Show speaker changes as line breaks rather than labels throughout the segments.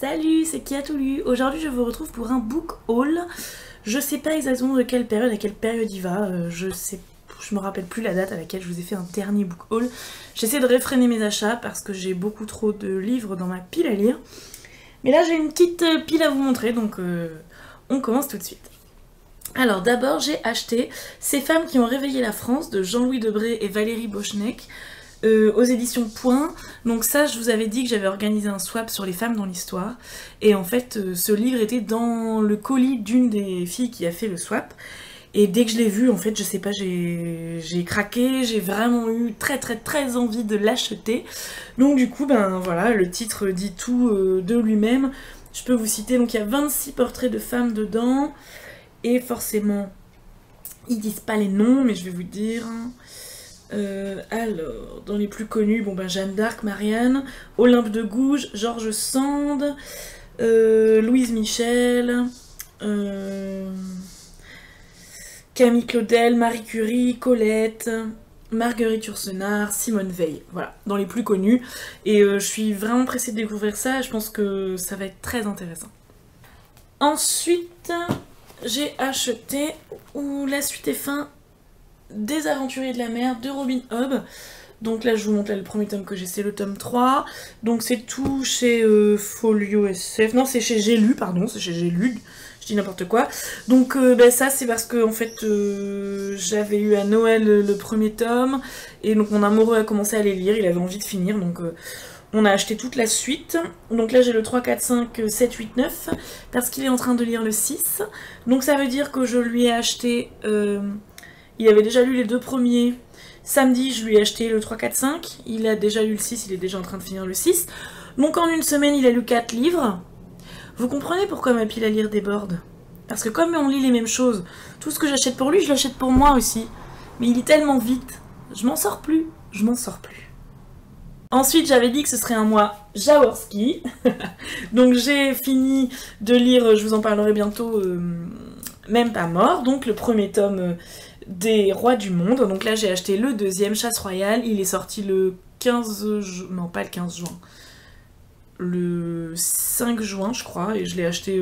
Salut, c'est Kia Toulu. Aujourd'hui je vous retrouve pour un book haul. Je sais pas exactement de quelle période à quelle période il va, je me rappelle plus la date à laquelle je vous ai fait un dernier book haul. J'essaie de réfréner mes achats parce que j'ai beaucoup trop de livres dans ma pile à lire. Mais là j'ai une petite pile à vous montrer, donc on commence tout de suite. Alors d'abord j'ai acheté Ces femmes qui ont réveillé la France de Jean-Louis Debré et Valérie Bochenek. Aux éditions Point. Donc ça, je vous avais dit que j'avais organisé un swap sur les femmes dans l'histoire. Et en fait, ce livre était dans le colis d'une des filles qui a fait le swap. Et dès que je l'ai vu, en fait, je sais pas, j'ai craqué, j'ai vraiment eu très envie de l'acheter. Donc du coup, ben voilà, le titre dit tout de lui-même. Je peux vous citer, donc il y a 26 portraits de femmes dedans. Et forcément, ils disent pas les noms, mais je vais vous dire... alors, dans les plus connus, bon ben Jeanne d'Arc, Marianne, Olympe de Gouges, George Sand, Louise Michel, Camille Claudel, Marie Curie, Colette, Marguerite Yourcenar, Simone Veil, voilà, dans les plus connus. Et je suis vraiment pressée de découvrir ça, je pense que ça va être très intéressant. Ensuite, j'ai acheté La suite et fin des Aventuriers de la mer de Robin Hobb. Donc là je vous montre là, le premier tome que j'ai, c'est le tome 3. Donc c'est tout chez Folio SF. Non, c'est chez J'ai lu, pardon, c'est chez J'ai lu. Je dis n'importe quoi. Donc ben, ça c'est parce que en fait j'avais eu à Noël le premier tome. Et donc mon amoureux a commencé à les lire, il avait envie de finir. Donc on a acheté toute la suite. Donc là j'ai le 3, 4, 5, 7, 8, 9. Parce qu'il est en train de lire le 6. Donc ça veut dire que je lui ai acheté... il avait déjà lu les deux premiers. Samedi, je lui ai acheté le 3, 4, 5. Il a déjà lu le 6, il est déjà en train de finir le 6. Donc en une semaine, il a lu 4 livres. Vous comprenez pourquoi ma pile à lire déborde? Parce que comme on lit les mêmes choses, tout ce que j'achète pour lui, je l'achète pour moi aussi. Mais il lit tellement vite. Je m'en sors plus. Je m'en sors plus. Ensuite, j'avais dit que ce serait un mois Jaworski. Donc j'ai fini de lire, je vous en parlerai bientôt, Même pas mort. Donc le premier tome... des Rois du Monde. Donc là j'ai acheté le deuxième, Chasse Royale. Il est sorti le 15 juin, non pas le 15 juin, le 5 juin je crois, et je l'ai acheté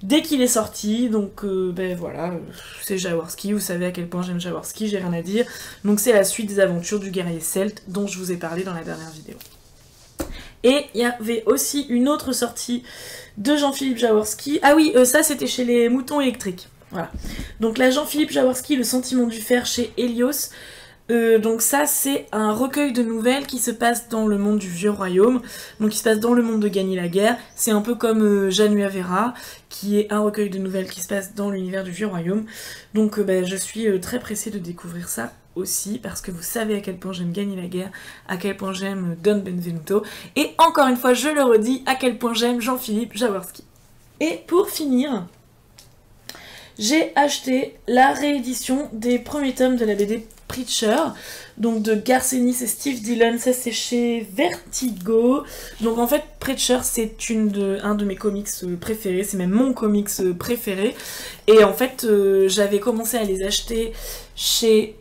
dès qu'il est sorti. Donc ben voilà, c'est Jaworski, vous savez à quel point j'aime Jaworski, j'ai rien à dire. Donc c'est la suite des aventures du guerrier celte dont je vous ai parlé dans la dernière vidéo. Et il y avait aussi une autre sortie de Jean-Philippe Jaworski. Ah oui, ça c'était chez les Moutons Électriques. Voilà. Donc là, Jean-Philippe Jaworski, Le Sentiment du Fer chez Helios. Donc ça, c'est un recueil de nouvelles qui se passe dans le monde du Vieux Royaume. Donc il se passe dans le monde de Gagner la guerre. C'est un peu comme Janua Vera, qui est un recueil de nouvelles qui se passe dans l'univers du Vieux Royaume. Donc ben, je suis très pressée de découvrir ça aussi, parce que vous savez à quel point j'aime Gagner la guerre, à quel point j'aime Don Benvenuto, et encore une fois, je le redis, à quel point j'aime Jean-Philippe Jaworski. Et pour finir... j'ai acheté la réédition des premiers tomes de la BD Preacher, donc de Garcenis et Steve Dillon. Ça c'est chez Vertigo. Donc en fait Preacher c'est un de mes comics préférés, c'est même mon comics préféré. Et en fait j'avais commencé à les acheter chez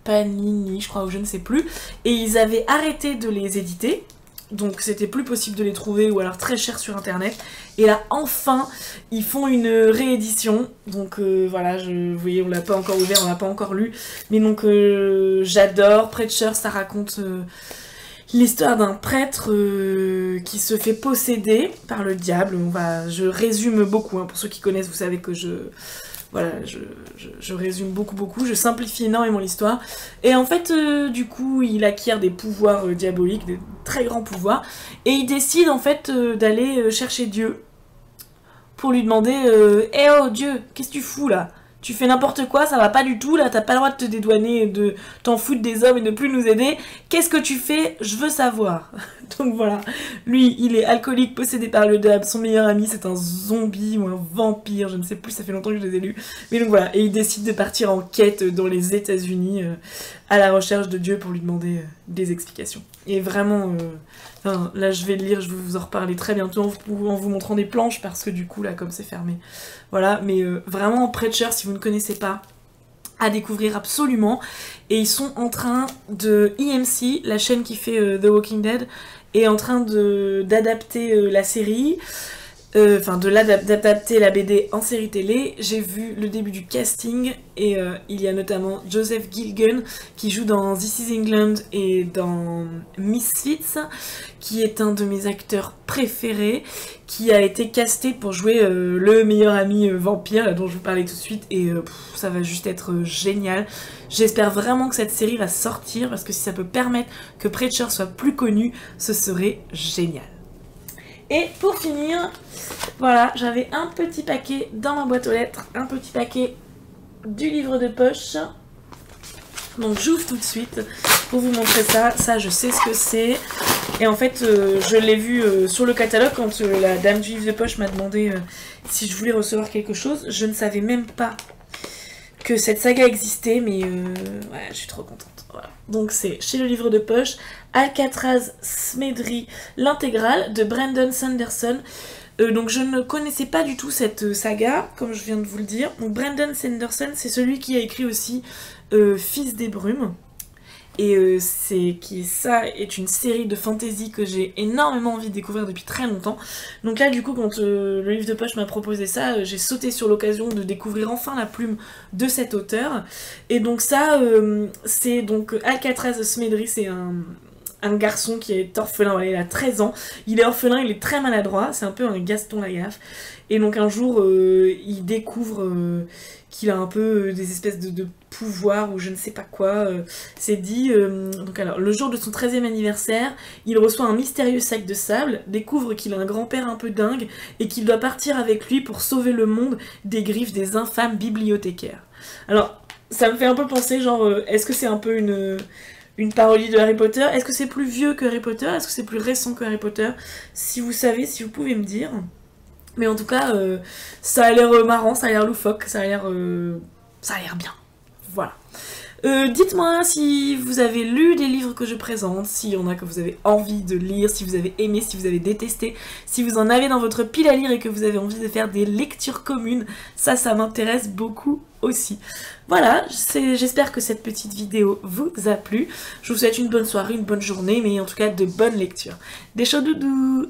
Panini je crois, ou je ne sais plus. Et ils avaient arrêté de les éditer. Donc c'était plus possible de les trouver, ou alors très cher sur internet. Et là enfin ils font une réédition. Donc voilà, vous voyez, on l'a pas encore ouvert, on l'a pas encore lu. Mais donc j'adore. Preacher, ça raconte l'histoire d'un prêtre qui se fait posséder par le diable. Je résume beaucoup, hein. Pour ceux qui connaissent, vous savez que voilà, je résume beaucoup, je simplifie énormément l'histoire. Et en fait, du coup, il acquiert des pouvoirs diaboliques, des très grands pouvoirs. Et il décide en fait d'aller chercher Dieu. Pour lui demander « Eh oh Dieu, qu'est-ce que tu fous là ? Tu fais n'importe quoi, ça va pas du tout, là, t'as pas le droit de te dédouaner, de t'en foutre des hommes et de plus nous aider. Qu'est-ce que tu fais ? Je veux savoir. » Donc voilà, lui, il est alcoolique, possédé par le diable, son meilleur ami, c'est un zombie ou un vampire, je ne sais plus, ça fait longtemps que je les ai lus. Mais donc voilà, et il décide de partir en quête dans les États-Unis à la recherche de Dieu pour lui demander des explications. Et vraiment... Enfin, là je vais le lire, je vais vous en reparler très bientôt en vous montrant des planches, parce que du coup là comme c'est fermé, voilà. Mais vraiment Preacher, si vous ne connaissez pas, à découvrir absolument. Et ils sont en train de EMC, la chaîne qui fait The Walking Dead, est en train d'adapter la série. Enfin d'adapter la BD en série télé. J'ai vu le début du casting et il y a notamment Joseph Gilgun qui joue dans This Is England et dans Misfits, qui est un de mes acteurs préférés, qui a été casté pour jouer le meilleur ami vampire dont je vous parlais tout de suite, et ça va juste être génial. J'espère vraiment que cette série va sortir, parce que si ça peut permettre que Preacher soit plus connu, ce serait génial. Et pour finir, voilà, j'avais un petit paquet dans ma boîte aux lettres, un petit paquet du livre de poche. Donc j'ouvre tout de suite pour vous montrer ça. Ça, je sais ce que c'est. Et en fait, je l'ai vu sur le catalogue quand la dame du livre de poche m'a demandé si je voulais recevoir quelque chose. Je ne savais même pas que cette saga existait, mais ouais, je suis trop contente. Voilà. Donc c'est chez le livre de poche, Alcatraz Smedley, l'intégrale de Brandon Sanderson. Donc je ne connaissais pas du tout cette saga, comme je viens de vous le dire. Donc Brandon Sanderson, c'est celui qui a écrit aussi Fils des brumes. Et ça est une série de fantasy que j'ai énormément envie de découvrir depuis très longtemps. Donc là du coup quand le livre de poche m'a proposé ça, j'ai sauté sur l'occasion de découvrir enfin la plume de cet auteur. Et donc ça, c'est donc Alcatraz Smedley, c'est un garçon qui est orphelin, voilà, il a 13 ans, il est orphelin, il est très maladroit, c'est un peu un Gaston Lagaffe. Et donc un jour, il découvre qu'il a un peu des espèces de pouvoirs ou je ne sais pas quoi. C'est dit, donc alors, le jour de son 13e anniversaire, il reçoit un mystérieux sac de sable, découvre qu'il a un grand-père un peu dingue et qu'il doit partir avec lui pour sauver le monde des griffes des infâmes bibliothécaires. Alors, ça me fait un peu penser, genre, est-ce que c'est un peu une parodie de Harry Potter? Est-ce que c'est plus vieux que Harry Potter? Est-ce que c'est plus récent que Harry Potter? Si vous savez, si vous pouvez me dire. Mais en tout cas, ça a l'air marrant, ça a l'air loufoque, ça a l'air bien. Voilà. Dites-moi si vous avez lu des livres que je présente, s'il y en a que vous avez envie de lire, si vous avez aimé, si vous avez détesté, si vous en avez dans votre pile à lire et que vous avez envie de faire des lectures communes, ça m'intéresse beaucoup aussi. Voilà, j'espère que cette petite vidéo vous a plu. Je vous souhaite une bonne soirée, une bonne journée, mais en tout cas de bonnes lectures. Des chauds doudous!